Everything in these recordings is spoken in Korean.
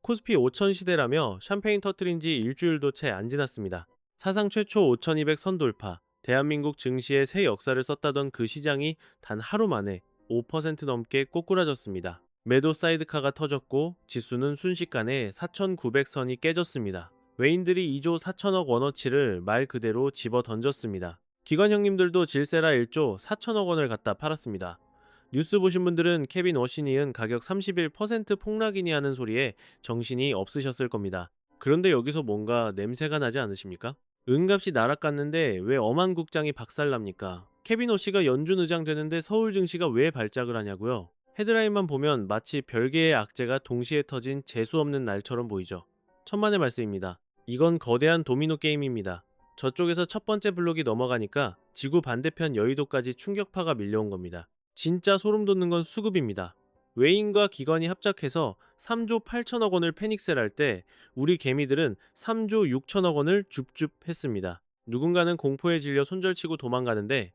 코스피 5000 시대라며 샴페인 터트린 지 일주일도 채 안 지났습니다. 사상 최초 5200 선 돌파, 대한민국 증시의 새 역사를 썼다던 그 시장이 단 하루 만에 5% 넘게 꼬꾸라졌습니다. 매도 사이드카가 터졌고 지수는 순식간에 4900선이 깨졌습니다. 외인들이 2조 4천억 원어치를 말 그대로 집어 던졌습니다. 기관 형님들도 질세라 1조 4천억 원을 갖다 팔았습니다. 뉴스 보신 분들은 케빈 워시니은 가격 31% 폭락이니 하는 소리에 정신이 없으셨을 겁니다. 그런데 여기서 뭔가 냄새가 나지 않으십니까? 은값이 날아갔는데 왜 엄한국장이 박살납니까? 케빈 워시가 연준 의장 되는데 서울 증시가 왜 발작을 하냐고요? 헤드라인만 보면 마치 별개의 악재가 동시에 터진 재수없는 날처럼 보이죠. 천만의 말씀입니다. 이건 거대한 도미노 게임입니다. 저쪽에서 첫 번째 블록이 넘어가니까 지구 반대편 여의도까지 충격파가 밀려온 겁니다. 진짜 소름 돋는 건 수급입니다. 외인과 기관이 합작해서 3조 8천억 원을 패닉셀 때 우리 개미들은 3조 6천억 원을 줍줍 했습니다. 누군가는 공포에 질려 손절치고 도망가는데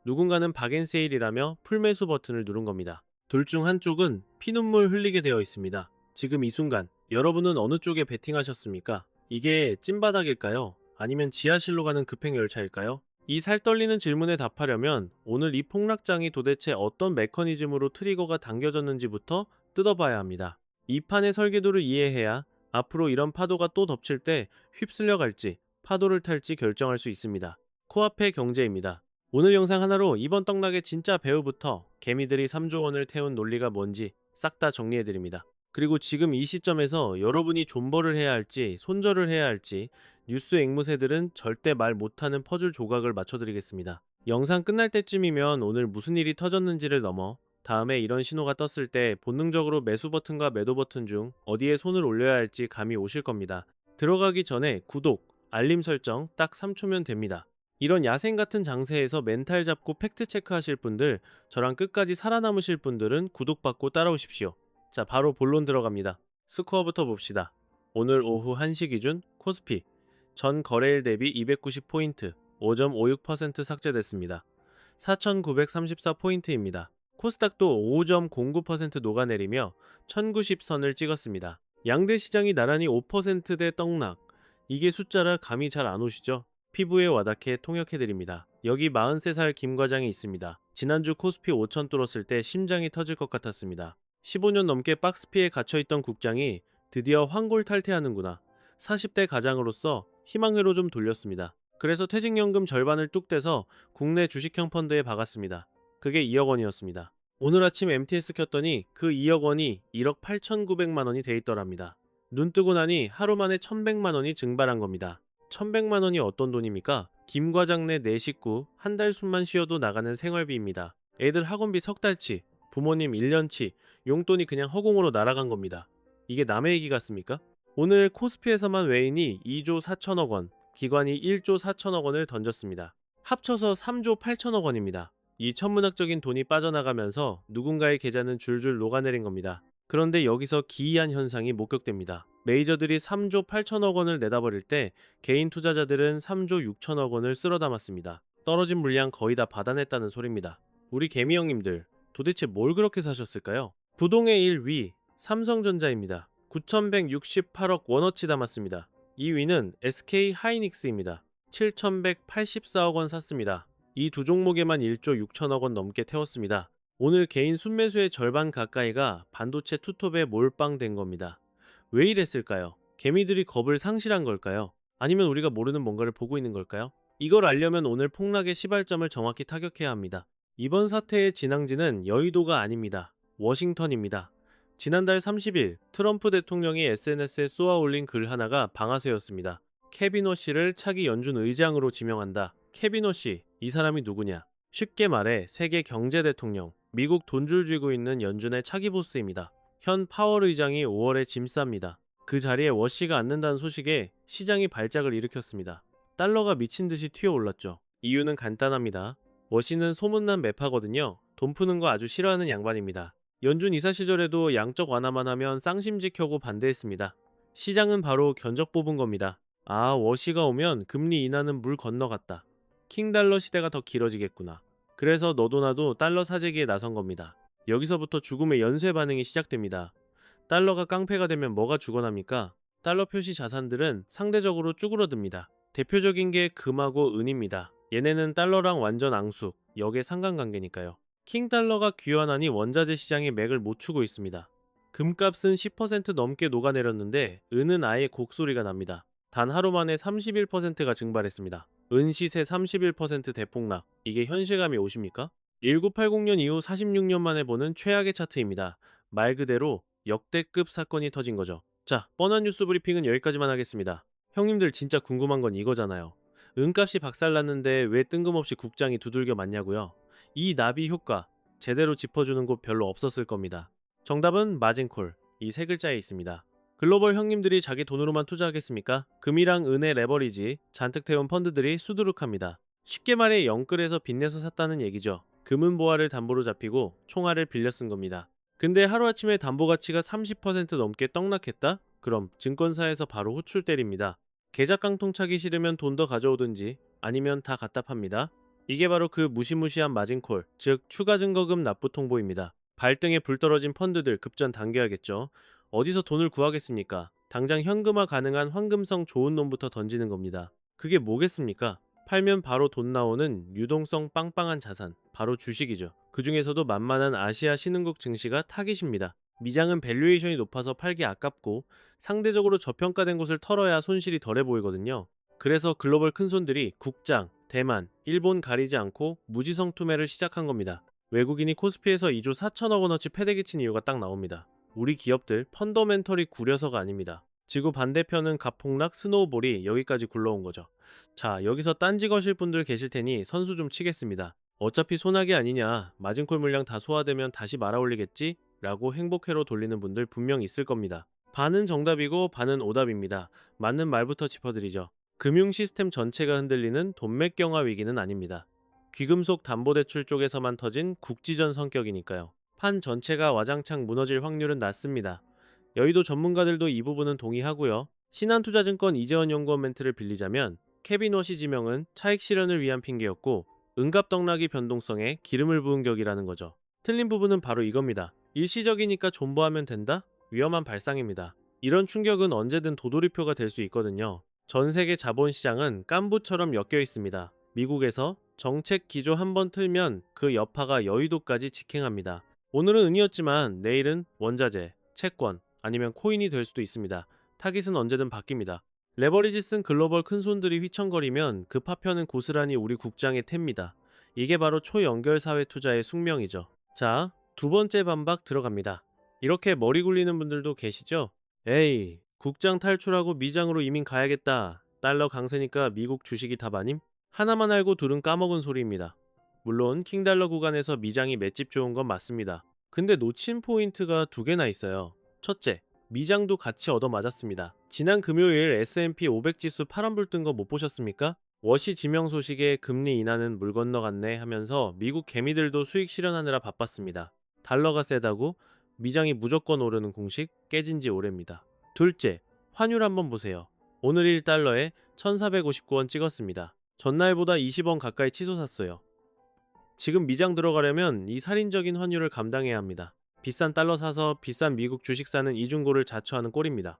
누군가는 박앤세일이라며 풀매수 버튼을 누른 겁니다. 둘 중 한쪽은 피눈물 흘리게 되어 있습니다. 지금 이 순간 여러분은 어느 쪽에 베팅하셨습니까? 이게 찐바닥일까요? 아니면 지하실로 가는 급행 열차일까요? 이 살떨리는 질문에 답하려면 오늘 이 폭락장이 도대체 어떤 메커니즘으로 트리거가 당겨졌는지부터 뜯어봐야 합니다. 이 판의 설계도를 이해해야 앞으로 이런 파도가 또 덮칠 때 휩쓸려 갈지 파도를 탈지 결정할 수 있습니다. 코앞의 경제입니다. 오늘 영상 하나로 이번 떡락의 진짜 배후부터 개미들이 3조 원을 태운 논리가 뭔지 싹 다 정리해드립니다. 그리고 지금 이 시점에서 여러분이 존버를 해야 할지 손절을 해야 할지 뉴스 앵무새들은 절대 말 못하는 퍼즐 조각을 맞춰드리겠습니다. 영상 끝날 때쯤이면 오늘 무슨 일이 터졌는지를 넘어 다음에 이런 신호가 떴을 때 본능적으로 매수 버튼과 매도 버튼 중 어디에 손을 올려야 할지 감이 오실 겁니다. 들어가기 전에 구독, 알림 설정 딱 3초면 됩니다. 이런 야생 같은 장세에서 멘탈 잡고 팩트 체크하실 분들, 저랑 끝까지 살아남으실 분들은 구독받고 따라오십시오. 자, 바로 본론 들어갑니다. 스코어부터 봅시다. 오늘 오후 1시 기준 코스피 전 거래일 대비 290포인트, 5.56% 삭제됐습니다. 4,934포인트입니다. 코스닥도 5.09% 녹아내리며 1,090선을 찍었습니다. 양대 시장이 나란히 5%대 떡락. 이게 숫자라 감이 잘 안 오시죠? 피부에 와닿게 통역해드립니다. 여기 43살 김 과장이 있습니다. 지난주 코스피 5천 뚫었을 때 심장이 터질 것 같았습니다. 15년 넘게 박스피에 갇혀있던 국장이 드디어 황골 탈퇴하는구나. 40대 가장으로서 희망회로 좀 돌렸습니다. 그래서 퇴직연금 절반을 뚝 떼서 국내 주식형 펀드에 박았습니다. 그게 2억 원이었습니다. 오늘 아침 MTS 켰더니 그 2억 원이 1억 8,900만 원이 돼 있더랍니다. 눈 뜨고 나니 하루 만에 1,100만 원이 증발한 겁니다. 1,100만 원이 어떤 돈입니까? 김 과장네 4식구 한 달 숨만 쉬어도 나가는 생활비입니다. 애들 학원비 석 달치, 부모님 1년치, 용돈이 그냥 허공으로 날아간 겁니다. 이게 남의 얘기 같습니까? 오늘 코스피에서만 외인이 2조 4천억 원, 기관이 1조 4천억 원을 던졌습니다. 합쳐서 3조 8천억 원입니다. 이 천문학적인 돈이 빠져나가면서 누군가의 계좌는 줄줄 녹아내린 겁니다. 그런데 여기서 기이한 현상이 목격됩니다. 메이저들이 3조 8천억 원을 내다버릴 때 개인 투자자들은 3조 6천억 원을 쓸어 담았습니다. 떨어진 물량 거의 다 받아냈다는 소리입니다. 우리 개미 형님들, 도대체 뭘 그렇게 사셨을까요? 부동의 1위, 삼성전자입니다. 9,168억 원어치 담았습니다. 2위는 SK 하이닉스입니다. 7,184억 원 샀습니다. 이 두 종목에만 1조 6천억 원 넘게 태웠습니다. 오늘 개인 순매수의 절반 가까이가 반도체 투톱에 몰빵된 겁니다. 왜 이랬을까요? 개미들이 겁을 상실한 걸까요? 아니면 우리가 모르는 뭔가를 보고 있는 걸까요? 이걸 알려면 오늘 폭락의 시발점을 정확히 타격해야 합니다. 이번 사태의 진앙지는 여의도가 아닙니다. 워싱턴입니다. 지난달 30일 트럼프 대통령이 SNS에 쏘아 올린 글 하나가 방아쇠였습니다. 케빈 워시를 차기 연준 의장으로 지명한다. 케빈 워시, 이 사람이 누구냐? 쉽게 말해 세계 경제 대통령, 미국 돈줄 쥐고 있는 연준의 차기 보스입니다. 현 파월 의장이 5월에 짐 쌉니다. 그 자리에 워시가 앉는다는 소식에 시장이 발작을 일으켰습니다. 달러가 미친 듯이 튀어올랐죠. 이유는 간단합니다. 워시는 소문난 매파거든요. 돈 푸는 거 아주 싫어하는 양반입니다. 연준 이사 시절에도 양적 완화만 하면 쌍심지 켜고 반대했습니다. 시장은 바로 견적 뽑은 겁니다. 아, 워시가 오면 금리 인하는 물 건너갔다. 킹달러 시대가 더 길어지겠구나. 그래서 너도 나도 달러 사재기에 나선 겁니다. 여기서부터 죽음의 연쇄 반응이 시작됩니다. 달러가 깡패가 되면 뭐가 죽어납니까? 달러 표시 자산들은 상대적으로 쭈그러듭니다. 대표적인 게 금하고 은입니다. 얘네는 달러랑 완전 앙숙, 역의 상관관계니까요. 킹달러가 귀환하니 원자재 시장이 맥을 못 추고 있습니다. 금값은 10% 넘게 녹아내렸는데 은은 아예 곡소리가 납니다. 단 하루 만에 31%가 증발했습니다. 은 시세 31% 대폭락. 이게 현실감이 오십니까? 1980년 이후 46년 만에 보는 최악의 차트입니다. 말 그대로 역대급 사건이 터진 거죠. 자, 뻔한 뉴스 브리핑은 여기까지만 하겠습니다. 형님들 진짜 궁금한 건 이거잖아요. 은값이 박살났는데 왜 뜬금없이 국장이 두들겨 맞냐고요? 이 나비 효과 제대로 짚어주는 곳 별로 없었을 겁니다. 정답은 마진콜, 이 세 글자에 있습니다. 글로벌 형님들이 자기 돈으로만 투자하겠습니까? 금이랑 은의 레버리지 잔뜩 태운 펀드들이 수두룩합니다. 쉽게 말해 영끌에서 빚내서 샀다는 얘기죠. 금은 보화를 담보로 잡히고 총알을 빌려 쓴 겁니다. 근데 하루아침에 담보 가치가 30% 넘게 떡락했다? 그럼 증권사에서 바로 호출 때립니다. 계좌 깡통 차기 싫으면 돈 더 가져오든지 아니면 다 갖다 팝니다. 이게 바로 그 무시무시한 마진콜, 즉 추가 증거금 납부 통보입니다. 발등에 불 떨어진 펀드들 급전 당겨야겠죠. 어디서 돈을 구하겠습니까? 당장 현금화 가능한 황금성 좋은 놈부터 던지는 겁니다. 그게 뭐겠습니까? 팔면 바로 돈 나오는 유동성 빵빵한 자산, 바로 주식이죠. 그 중에서도 만만한 아시아 신흥국 증시가 타깃입니다. 미장은 밸류에이션이 높아서 팔기 아깝고 상대적으로 저평가된 곳을 털어야 손실이 덜해 보이거든요. 그래서 글로벌 큰손들이 국장, 대만, 일본 가리지 않고 무지성 투매를 시작한 겁니다. 외국인이 코스피에서 2조 4천억 원어치 패대기 친 이유가 딱 나옵니다. 우리 기업들 펀더멘털이 구려서가 아닙니다. 지구 반대편은 가폭락 스노우볼이 여기까지 굴러온 거죠. 자, 여기서 딴지 거실 분들 계실 테니 선수 좀 치겠습니다. 어차피 소나기 아니냐, 마진콜 물량 다 소화되면 다시 말아 올리겠지? 라고 행복회로 돌리는 분들 분명 있을 겁니다. 반은 정답이고 반은 오답입니다. 맞는 말부터 짚어드리죠. 금융 시스템 전체가 흔들리는 돈맥경화 위기는 아닙니다. 귀금속 담보대출 쪽에서만 터진 국지전 성격이니까요. 판 전체가 와장창 무너질 확률은 낮습니다. 여의도 전문가들도 이 부분은 동의하고요. 신한투자증권 이재원 연구원 멘트를 빌리자면 케빈 워시 지명은 차익 실현을 위한 핑계였고 은갑 떡락이 변동성에 기름을 부은 격이라는 거죠. 틀린 부분은 바로 이겁니다. 일시적이니까 존버하면 된다? 위험한 발상입니다. 이런 충격은 언제든 도돌이표가 될 수 있거든요. 전 세계 자본시장은 깐부처럼 엮여 있습니다. 미국에서 정책 기조 한번 틀면 그 여파가 여의도까지 직행합니다. 오늘은 은이었지만 내일은 원자재, 채권, 아니면 코인이 될 수도 있습니다. 타깃은 언제든 바뀝니다. 레버리지 쓴 글로벌 큰손들이 휘청거리면 그 파편은 고스란히 우리 국장의 탭니다. 이게 바로 초연결 사회 투자의 숙명이죠. 자, 두 번째 반박 들어갑니다. 이렇게 머리 굴리는 분들도 계시죠? 에이, 국장 탈출하고 미장으로 이민 가야겠다. 달러 강세니까 미국 주식이 답 아님? 하나만 알고 둘은 까먹은 소리입니다. 물론 킹달러 구간에서 미장이 맷집 좋은 건 맞습니다. 근데 놓친 포인트가 두 개나 있어요. 첫째, 미장도 같이 얻어맞았습니다. 지난 금요일 S&P 500 지수 파란불 뜬 거 못 보셨습니까? 워시 지명 소식에 금리 인하는 물 건너갔네 하면서 미국 개미들도 수익 실현하느라 바빴습니다. 달러가 세다고 미장이 무조건 오르는 공식 깨진 지 오래입니다. 둘째, 환율 한번 보세요. 오늘 1달러에 1459원 찍었습니다. 전날보다 20원 가까이 치솟았어요. 지금 미장 들어가려면 이 살인적인 환율을 감당해야 합니다. 비싼 달러 사서 비싼 미국 주식 사는 이중고를 자처하는 꼴입니다.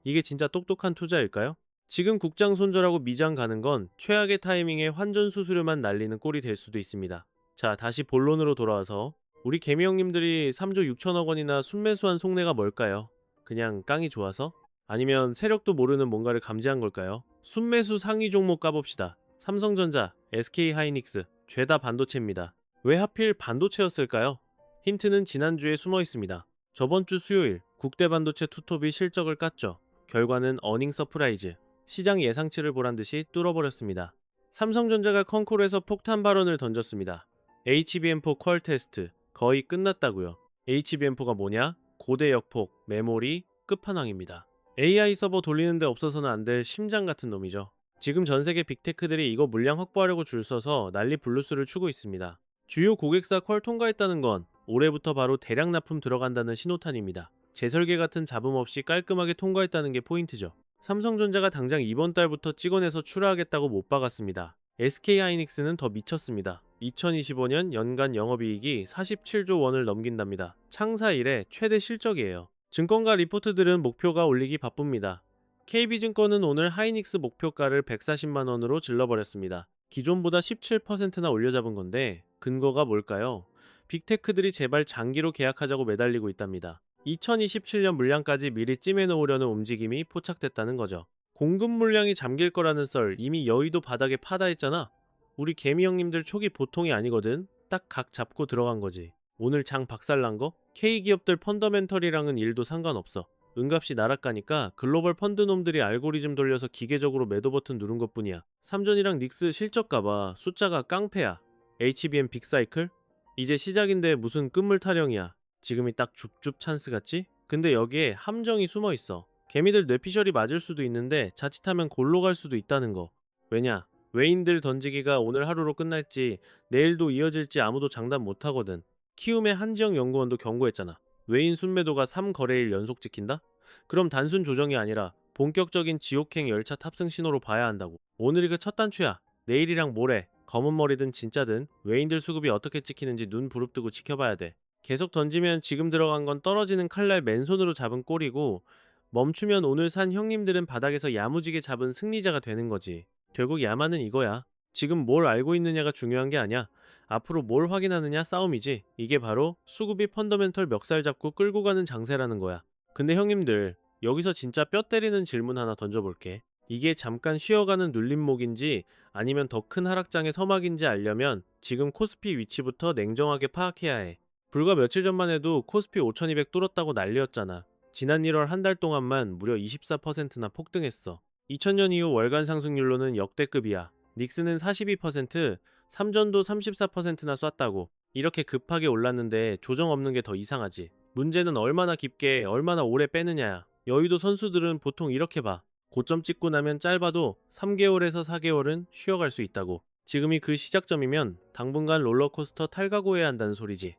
이게 진짜 똑똑한 투자일까요? 지금 국장 손절하고 미장 가는 건 최악의 타이밍에 환전 수수료만 날리는 꼴이 될 수도 있습니다. 자, 다시 본론으로 돌아와서 우리 개미 형님들이 3조 6천억 원이나 순매수한 속내가 뭘까요? 그냥 깡이 좋아서? 아니면 세력도 모르는 뭔가를 감지한 걸까요? 순매수 상위 종목 까봅시다. 삼성전자, SK하이닉스, 죄다 반도체입니다. 왜 하필 반도체였을까요? 힌트는 지난주에 숨어 있습니다. 저번주 수요일 국대 반도체 투톱이 실적을 깠죠. 결과는 어닝 서프라이즈, 시장 예상치를 보란 듯이 뚫어버렸습니다. 삼성전자가 컨콜에서 폭탄 발언을 던졌습니다. HBM4 퀄 테스트 거의 끝났다고요. HBM4가 뭐냐? 고대 역폭, 메모리, 끝판왕입니다. AI 서버 돌리는데 없어서는 안 될 심장 같은 놈이죠. 지금 전세계 빅테크들이 이거 물량 확보하려고 줄 서서 난리 블루스를 추고 있습니다. 주요 고객사 퀄 통과했다는 건 올해부터 바로 대량 납품 들어간다는 신호탄입니다. 재설계 같은 잡음 없이 깔끔하게 통과했다는 게 포인트죠. 삼성전자가 당장 이번 달부터 찍어내서 출하하겠다고 못 박았습니다. SK하이닉스는 더 미쳤습니다. 2025년 연간 영업이익이 47조 원을 넘긴답니다. 창사 이래 최대 실적이에요. 증권가 리포트들은 목표가 올리기 바쁩니다. KB증권은 오늘 하이닉스 목표가를 140만 원으로 질러버렸습니다. 기존보다 17%나 올려잡은 건데 근거가 뭘까요? 빅테크들이 제발 장기로 계약하자고 매달리고 있답니다. 2027년 물량까지 미리 찜해놓으려는 움직임이 포착됐다는 거죠. 공급 물량이 잠길 거라는 썰 이미 여의도 바닥에 파다했잖아. 우리 개미 형님들 촉이 보통이 아니거든. 딱 각 잡고 들어간 거지. 오늘 장 박살난 거? K기업들 펀더멘털이랑은 일도 상관없어. 은값이 날아가니까 글로벌 펀드놈들이 알고리즘 돌려서 기계적으로 매도 버튼 누른 것뿐이야. 삼전이랑 닉스 실적 가봐. 숫자가 깡패야. HBM 빅사이클? 이제 시작인데 무슨 끝물 타령이야. 지금이 딱 줍줍 찬스 같지? 근데 여기에 함정이 숨어 있어. 개미들 뇌피셜이 맞을 수도 있는데 자칫하면 골로 갈 수도 있다는 거. 왜냐? 외인들 던지기가 오늘 하루로 끝날지 내일도 이어질지 아무도 장담 못 하거든. 키움의 한지영 연구원도 경고했잖아. 외인 순매도가 3거래일 연속 찍힌다? 그럼 단순 조정이 아니라 본격적인 지옥행 열차 탑승 신호로 봐야 한다고. 오늘이 그 첫 단추야. 내일이랑 모레 검은 머리든 진짜든 외인들 수급이 어떻게 찍히는지 눈 부릅뜨고 지켜봐야 돼. 계속 던지면 지금 들어간 건 떨어지는 칼날 맨손으로 잡은 꼴이고 멈추면 오늘 산 형님들은 바닥에서 야무지게 잡은 승리자가 되는 거지. 결국 야마는 이거야. 지금 뭘 알고 있느냐가 중요한 게 아니야. 앞으로 뭘 확인하느냐 싸움이지. 이게 바로 수급이 펀더멘털 멱살 잡고 끌고 가는 장세라는 거야. 근데 형님들, 여기서 진짜 뼈 때리는 질문 하나 던져볼게. 이게 잠깐 쉬어가는 눌림목인지 아니면 더 큰 하락장의 서막인지 알려면 지금 코스피 위치부터 냉정하게 파악해야 해. 불과 며칠 전만 해도 코스피 5200 뚫었다고 난리였잖아. 지난 1월 한 달 동안만 무려 24%나 폭등했어. 2000년 이후 월간 상승률로는 역대급이야. 닉스는 42%, 삼전도 34%나 쐈다고. 이렇게 급하게 올랐는데 조정 없는 게 더 이상하지. 문제는 얼마나 깊게, 얼마나 오래 빼느냐야. 여의도 선수들은 보통 이렇게 봐. 고점 찍고 나면 짧아도 3개월에서 4개월은 쉬어갈 수 있다고. 지금이 그 시작점이면 당분간 롤러코스터 탈각오해야 한다는 소리지.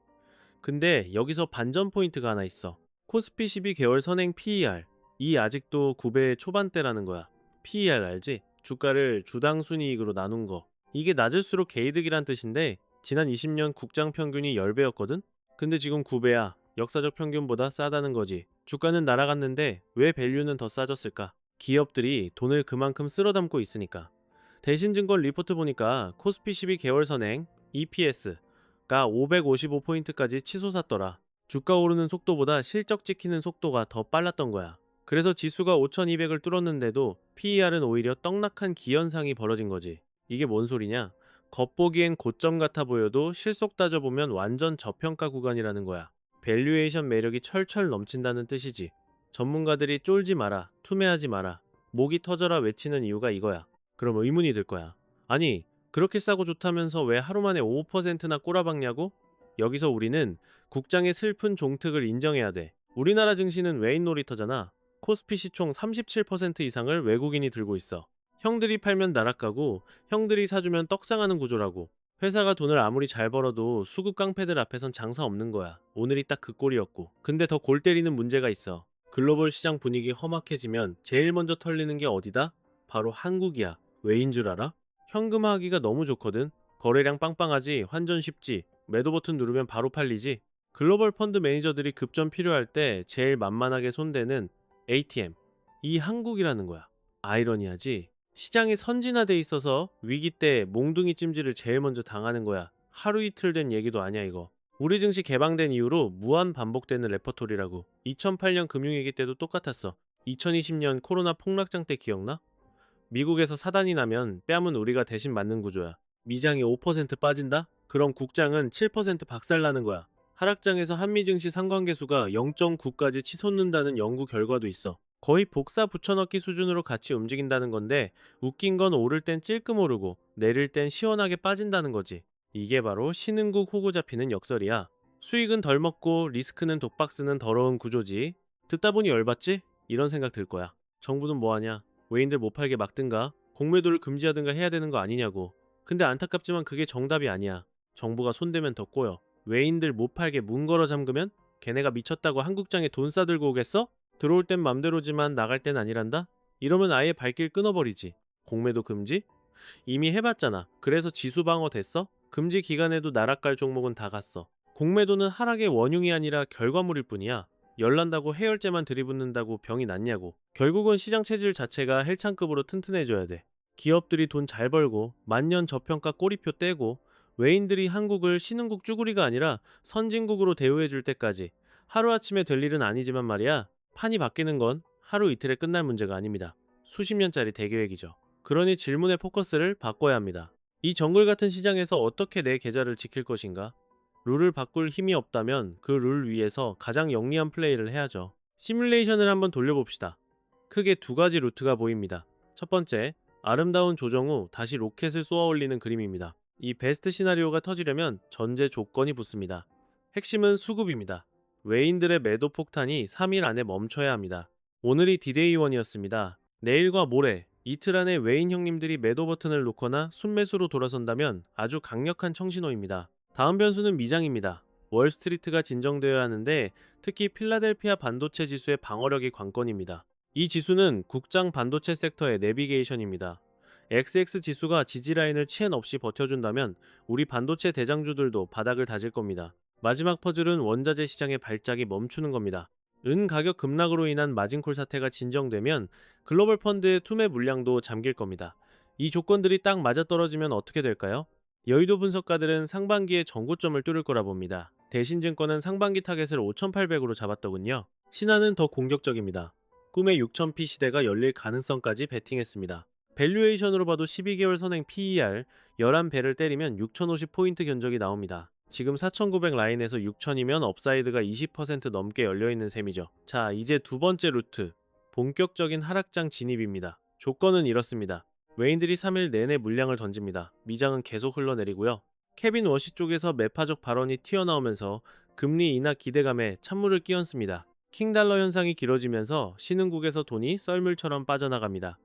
근데 여기서 반전 포인트가 하나 있어. 코스피 12개월 선행 PER. 이 아직도 9배 초반대라는 거야. PER 알지? 주가를 주당 순이익으로 나눈 거. 이게 낮을수록 개이득이란 뜻인데 지난 20년 국장 평균이 10배였거든? 근데 지금 9배야. 역사적 평균보다 싸다는 거지. 주가는 날아갔는데 왜 밸류는 더 싸졌을까? 기업들이 돈을 그만큼 쓸어 담고 있으니까. 대신증권 리포트 보니까 코스피 12개월 선행 EPS가 555포인트까지 치솟았더라. 주가 오르는 속도보다 실적 지키는 속도가 더 빨랐던 거야. 그래서 지수가 5200을 뚫었는데도 PER은 오히려 떡락한 기현상이 벌어진 거지. 이게 뭔 소리냐? 겉보기엔 고점 같아 보여도 실속 따져보면 완전 저평가 구간이라는 거야. 밸류에이션 매력이 철철 넘친다는 뜻이지. 전문가들이 쫄지 마라, 투매하지 마라, 목이 터져라 외치는 이유가 이거야. 그럼 의문이 들 거야. 아니, 그렇게 싸고 좋다면서 왜 하루 만에 5%나 꼬라박냐고? 여기서 우리는 국장의 슬픈 종특을 인정해야 돼. 우리나라 증시는 외인 놀이터잖아. 코스피 시총 37% 이상을 외국인이 들고 있어. 형들이 팔면 나락가고 형들이 사주면 떡상하는 구조라고. 회사가 돈을 아무리 잘 벌어도 수급 깡패들 앞에선 장사 없는 거야. 오늘이 딱 그 꼴이었고. 근데 더 골 때리는 문제가 있어. 글로벌 시장 분위기 험악해지면 제일 먼저 털리는 게 어디다? 바로 한국이야. 왜인 줄 알아? 현금화하기가 너무 좋거든. 거래량 빵빵하지, 환전 쉽지, 매도 버튼 누르면 바로 팔리지. 글로벌 펀드 매니저들이 급전 필요할 때 제일 만만하게 손대는 ATM. 이 한국이라는 거야. 아이러니하지? 시장이 선진화돼 있어서 위기 때 몽둥이 찜질을 제일 먼저 당하는 거야. 하루 이틀 된 얘기도 아니야 이거. 우리 증시 개방된 이후로 무한 반복되는 레퍼토리라고. 2008년 금융위기 때도 똑같았어. 2020년 코로나 폭락장 때 기억나? 미국에서 사단이 나면 뺨은 우리가 대신 맞는 구조야. 미장이 5% 빠진다? 그럼 국장은 7% 박살나는 거야. 하락장에서 한미 증시 상관계 수가 0.9까지 치솟는다는 연구 결과도 있어. 거의 복사 붙여넣기 수준으로 같이 움직인다는 건데 웃긴 건 오를 땐 찔끔 오르고 내릴 땐 시원하게 빠진다는 거지. 이게 바로 신흥국 호구 잡히는 역설이야. 수익은 덜 먹고 리스크는 독박 쓰는 더러운 구조지. 듣다 보니 열받지? 이런 생각 들 거야. 정부는 뭐하냐? 외인들 못 팔게 막든가 공매도를 금지하든가 해야 되는 거 아니냐고. 근데 안타깝지만 그게 정답이 아니야. 정부가 손대면 더 꼬여. 외인들 못 팔게 문 걸어 잠그면 걔네가 미쳤다고 한국장에 돈 싸들고 오겠어? 들어올 땐 맘대로지만 나갈 땐 아니란다? 이러면 아예 발길 끊어버리지. 공매도 금지? 이미 해봤잖아. 그래서 지수 방어 됐어? 금지 기간에도 나락갈 종목은 다 갔어. 공매도는 하락의 원흉이 아니라 결과물일 뿐이야. 열난다고 해열제만 들이붓는다고 병이 낫냐고. 결국은 시장 체질 자체가 헬창급으로 튼튼해져야 돼. 기업들이 돈 잘 벌고 만년 저평가 꼬리표 떼고 외인들이 한국을 신흥국 쭈구리가 아니라 선진국으로 대우해줄 때까지 하루아침에 될 일은 아니지만 말이야. 판이 바뀌는 건 하루 이틀에 끝날 문제가 아닙니다. 수십 년짜리 대계획이죠. 그러니 질문의 포커스를 바꿔야 합니다. 이 정글 같은 시장에서 어떻게 내 계좌를 지킬 것인가? 룰을 바꿀 힘이 없다면 그 룰 위에서 가장 영리한 플레이를 해야죠. 시뮬레이션을 한번 돌려봅시다. 크게 두 가지 루트가 보입니다. 첫 번째, 아름다운 조정 후 다시 로켓을 쏘아 올리는 그림입니다. 이 베스트 시나리오가 터지려면 전제 조건이 붙습니다. 핵심은 수급입니다. 외인들의 매도 폭탄이 3일 안에 멈춰야 합니다. 오늘이 디데이 1이었습니다. 내일과 모레, 이틀 안에 외인 형님들이 매도 버튼을 놓거나 순매수로 돌아선다면 아주 강력한 청신호입니다. 다음 변수는 미장입니다. 월스트리트가 진정되어야 하는데 특히 필라델피아 반도체 지수의 방어력이 관건입니다. 이 지수는 국장 반도체 섹터의 내비게이션입니다. XX 지수가 지지라인을 치엔 없이 버텨준다면 우리 반도체 대장주들도 바닥을 다질 겁니다. 마지막 퍼즐은 원자재 시장의 발작이 멈추는 겁니다. 은 가격 급락으로 인한 마진콜 사태가 진정되면 글로벌 펀드의 투매 물량도 잠길 겁니다. 이 조건들이 딱 맞아떨어지면 어떻게 될까요? 여의도 분석가들은 상반기에 전고점을 뚫을 거라 봅니다. 대신증권은 상반기 타겟을 5,800으로 잡았더군요. 신한은 더 공격적입니다. 꿈의 6,000p 시대가 열릴 가능성까지 베팅했습니다. 밸류에이션으로 봐도 12개월 선행 PER 11배를 때리면 6,050포인트 견적이 나옵니다. 지금 4,900 라인에서 6,000이면 업사이드가 20% 넘게 열려있는 셈이죠. 자, 이제 두 번째 루트, 본격적인 하락장 진입입니다. 조건은 이렇습니다. 외인들이 3일 내내 물량을 던집니다. 미장은 계속 흘러내리고요. 케빈 워시 쪽에서 매파적 발언이 튀어나오면서 금리 인하 기대감에 찬물을 끼얹습니다. 킹달러 현상이 길어지면서 신흥국에서 돈이 썰물처럼 빠져나갑니다.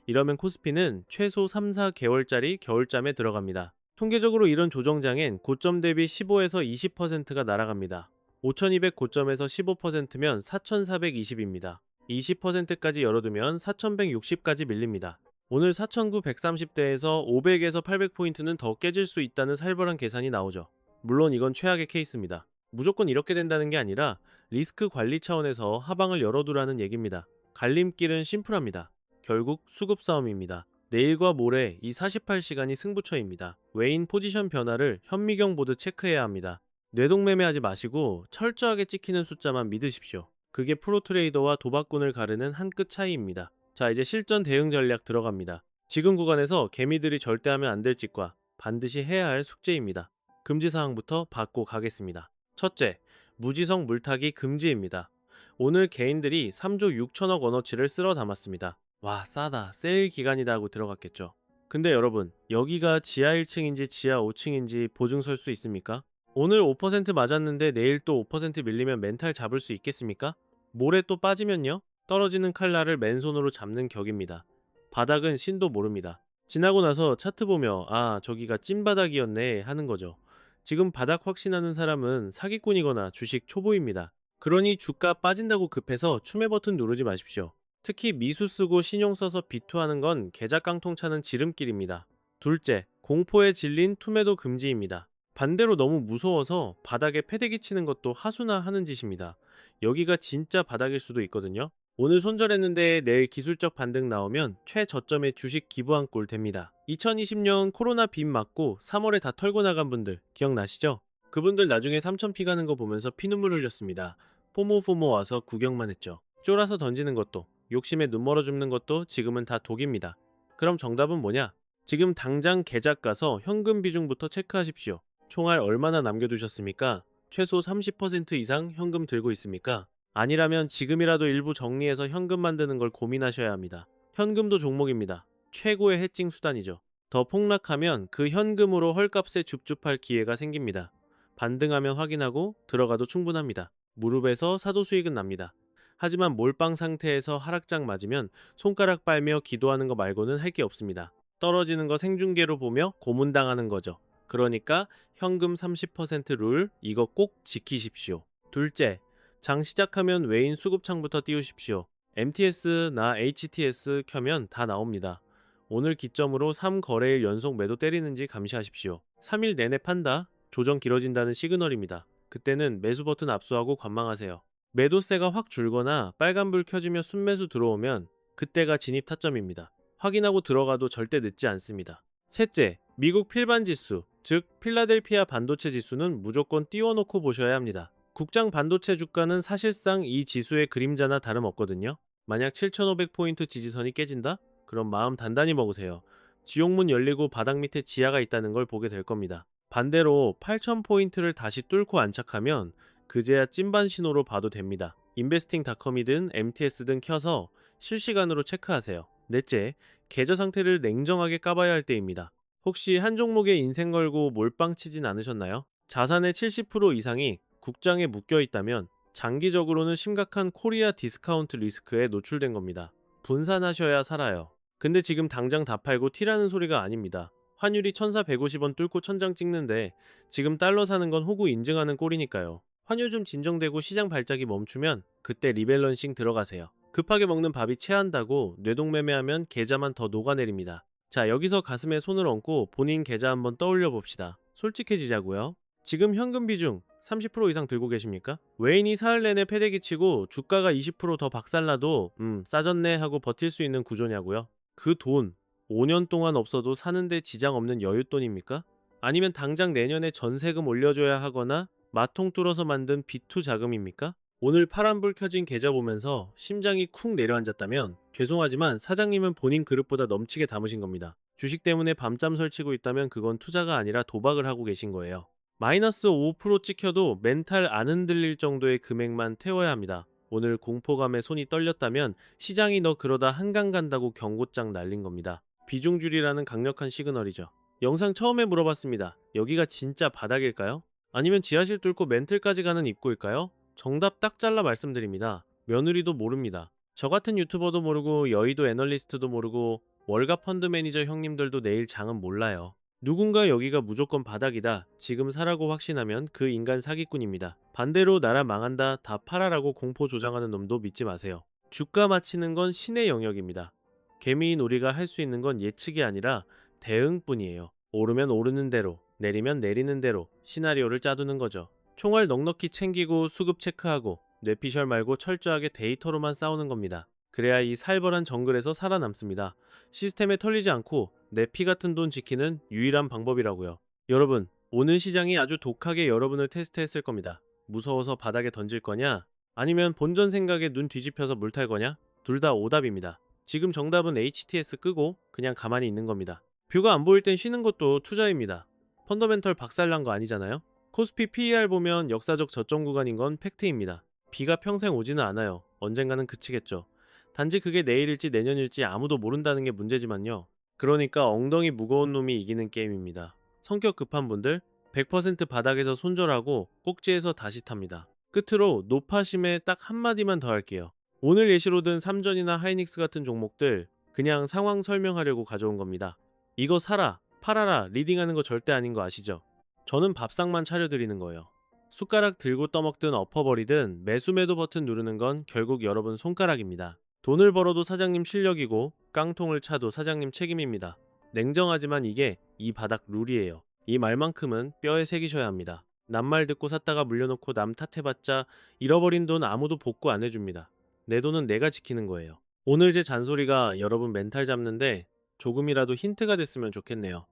이러면 코스피는 최소 3-4개월짜리 겨울잠에 들어갑니다. 통계적으로 이런 조정장엔 고점 대비 15에서 20%가 날아갑니다. 5200 고점에서 15%면 4420입니다. 20%까지 열어두면 4160까지 밀립니다. 오늘 4930대에서 500에서 800포인트는 더 깨질 수 있다는 살벌한 계산이 나오죠. 물론 이건 최악의 케이스입니다. 무조건 이렇게 된다는 게 아니라 리스크 관리 차원에서 하방을 열어두라는 얘기입니다. 갈림길은 심플합니다. 결국 수급 싸움입니다. 내일과 모레 이 48시간이 승부처입니다. 외인 포지션 변화를 현미경 보듯 체크해야 합니다. 뇌동매매하지 마시고 철저하게 찍히는 숫자만 믿으십시오. 그게 프로트레이더와 도박꾼을 가르는 한 끗 차이입니다. 자, 이제 실전 대응 전략 들어갑니다. 지금 구간에서 개미들이 절대 하면 안 될 짓과 반드시 해야 할 숙제입니다. 금지사항부터 받고 가겠습니다. 첫째, 무지성 물타기 금지입니다. 오늘 개인들이 3조 6천억 원어치를 쓸어 담았습니다. 와, 싸다, 세일 기간이다 하고 들어갔겠죠. 근데 여러분, 여기가 지하 1층인지 지하 5층인지 보증 설 수 있습니까? 오늘 5% 맞았는데 내일 또 5% 밀리면 멘탈 잡을 수 있겠습니까? 모레 또 빠지면요? 떨어지는 칼날을 맨손으로 잡는 격입니다. 바닥은 신도 모릅니다. 지나고 나서 차트 보며 아, 저기가 찐바닥이었네 하는 거죠. 지금 바닥 확신하는 사람은 사기꾼이거나 주식 초보입니다. 그러니 주가 빠진다고 급해서 추매 버튼 누르지 마십시오. 특히 미수 쓰고 신용 써서 비투하는 건 계좌 깡통 차는 지름길입니다. 둘째, 공포에 질린 투매도 금지입니다. 반대로 너무 무서워서 바닥에 패대기 치는 것도 하수나 하는 짓입니다. 여기가 진짜 바닥일 수도 있거든요. 오늘 손절했는데 내일 기술적 반등 나오면 최저점에 주식 기부 한 꼴 됩니다. 2020년 코로나 빚 맞고 3월에 다 털고 나간 분들 기억나시죠? 그분들 나중에 3,000피 가는 거 보면서 피눈물 흘렸습니다. 포모 와서 구경만 했죠. 쫄아서 던지는 것도 욕심에 눈 멀어 죽는 것도 지금은 다 독입니다. 그럼 정답은 뭐냐? 지금 당장 계좌 가서 현금 비중부터 체크하십시오. 총알 얼마나 남겨두셨습니까? 최소 30% 이상 현금 들고 있습니까? 아니라면 지금이라도 일부 정리해서 현금 만드는 걸 고민하셔야 합니다. 현금도 종목입니다. 최고의 해칭 수단이죠. 더 폭락하면 그 현금으로 헐값에 줍줍할 기회가 생깁니다. 반등하면 확인하고 들어가도 충분합니다. 무릎에서 사도 수익은 납니다. 하지만 몰빵 상태에서 하락장 맞으면 손가락 빨며 기도하는 거 말고는 할 게 없습니다. 떨어지는 거 생중계로 보며 고문당하는 거죠. 그러니까 현금 30% 룰 이거 꼭 지키십시오. 둘째, 장 시작하면 외인 수급창부터 띄우십시오. MTS나 HTS 켜면 다 나옵니다. 오늘 기점으로 3거래일 연속 매도 때리는지 감시하십시오. 3일 내내 판다, 조정 길어진다는 시그널입니다. 그때는 매수 버튼 압수하고 관망하세요. 매도세가 확 줄거나 빨간불 켜지며 순매수 들어오면 그때가 진입 타점입니다. 확인하고 들어가도 절대 늦지 않습니다. 셋째, 미국 필반지수, 즉 필라델피아 반도체 지수는 무조건 띄워놓고 보셔야 합니다. 국장 반도체 주가는 사실상 이 지수의 그림자나 다름없거든요. 만약 7,500포인트 지지선이 깨진다? 그럼 마음 단단히 먹으세요. 지옥문 열리고 바닥 밑에 지하가 있다는 걸 보게 될 겁니다. 반대로 8,000포인트를 다시 뚫고 안착하면 그제야 찐반 신호로 봐도 됩니다. 인베스팅닷컴이든 MTS든 켜서 실시간으로 체크하세요. 넷째, 계좌 상태를 냉정하게 까봐야 할 때입니다. 혹시 한 종목에 인생 걸고 몰빵 치진 않으셨나요? 자산의 70% 이상이 국장에 묶여 있다면 장기적으로는 심각한 코리아 디스카운트 리스크에 노출된 겁니다. 분산하셔야 살아요. 근데 지금 당장 다 팔고 튀라는 소리가 아닙니다. 환율이 1,450원 뚫고 천장 찍는데 지금 달러 사는 건 호구 인증하는 꼴이니까요. 환율 좀 진정되고 시장 발작이 멈추면 그때 리밸런싱 들어가세요. 급하게 먹는 밥이 체한다고 뇌동매매하면 계좌만 더 녹아내립니다. 자, 여기서 가슴에 손을 얹고 본인 계좌 한번 떠올려 봅시다. 솔직해지자고요. 지금 현금 비중 30% 이상 들고 계십니까? 외인이 사흘 내내 패대기 치고 주가가 20%더 박살나도 싸졌네 하고 버틸 수 있는 구조냐고요? 그 돈 5년 동안 없어도 사는데 지장 없는 여윳돈입니까? 아니면 당장 내년에 전세금 올려줘야 하거나 마통 뚫어서 만든 B2 자금입니까? 오늘 파란불 켜진 계좌 보면서 심장이 쿵 내려앉았다면 죄송하지만 사장님은 본인 그릇보다 넘치게 담으신 겁니다. 주식 때문에 밤잠 설치고 있다면 그건 투자가 아니라 도박을 하고 계신 거예요. 마이너스 5% 찍혀도 멘탈 안 흔들릴 정도의 금액만 태워야 합니다. 오늘 공포감에 손이 떨렸다면 시장이 너 그러다 한강 간다고 경고장 날린 겁니다. 비중줄이라는 강력한 시그널이죠. 영상 처음에 물어봤습니다. 여기가 진짜 바닥일까요? 아니면 지하실 뚫고 멘틀까지 가는 입구일까요? 정답 딱 잘라 말씀드립니다. 며느리도 모릅니다. 저 같은 유튜버도 모르고 여의도 애널리스트도 모르고 월가 펀드 매니저 형님들도 내일 장은 몰라요. 누군가 여기가 무조건 바닥이다. 지금 사라고 확신하면 그 인간 사기꾼입니다. 반대로 나라 망한다. 다 팔아라고 공포 조장하는 놈도 믿지 마세요. 주가 맞히는 건 신의 영역입니다. 개미인 우리가 할 수 있는 건 예측이 아니라 대응뿐이에요. 오르면 오르는 대로, 내리면 내리는 대로 시나리오를 짜두는 거죠. 총알 넉넉히 챙기고 수급 체크하고 뇌피셜 말고 철저하게 데이터로만 싸우는 겁니다. 그래야 이 살벌한 정글에서 살아남습니다. 시스템에 털리지 않고 내 피 같은 돈 지키는 유일한 방법이라고요. 여러분, 오늘 시장이 아주 독하게 여러분을 테스트했을 겁니다. 무서워서 바닥에 던질 거냐? 아니면 본전 생각에 눈 뒤집혀서 물 탈 거냐? 둘 다 오답입니다. 지금 정답은 HTS 끄고 그냥 가만히 있는 겁니다. 뷰가 안 보일 땐 쉬는 것도 투자입니다. 펀더멘털 박살난 거 아니잖아요? 코스피 PER 보면 역사적 저점 구간인 건 팩트입니다. 비가 평생 오지는 않아요. 언젠가는 그치겠죠. 단지 그게 내일일지 내년일지 아무도 모른다는 게 문제지만요. 그러니까 엉덩이 무거운 놈이 이기는 게임입니다. 성격 급한 분들 100% 바닥에서 손절하고 꼭지에서 다시 탑니다. 끝으로 노파심에 딱 한마디만 더 할게요. 오늘 예시로 든 삼전이나 하이닉스 같은 종목들 그냥 상황 설명하려고 가져온 겁니다. 이거 사라, 팔아라 리딩하는 거 절대 아닌 거 아시죠? 저는 밥상만 차려드리는 거예요. 숟가락 들고 떠먹든 엎어버리든 매수 매도 버튼 누르는 건 결국 여러분 손가락입니다. 돈을 벌어도 사장님 실력이고 깡통을 차도 사장님 책임입니다. 냉정하지만 이게 이 바닥 룰이에요. 이 말만큼은 뼈에 새기셔야 합니다. 남말 듣고 샀다가 물려놓고 남 탓해봤자 잃어버린 돈 아무도 복구 안 해줍니다. 내 돈은 내가 지키는 거예요. 오늘 제 잔소리가 여러분 멘탈 잡는데 조금이라도 힌트가 됐으면 좋겠네요.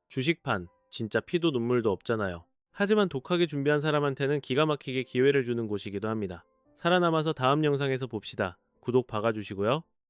주식판 진짜 피도 눈물도 없잖아요. 하지만 독하게 준비한 사람한테는 기가 막히게 기회를 주는 곳이기도 합니다. 살아남아서 다음 영상에서 봅시다. 구독 박아주시고요.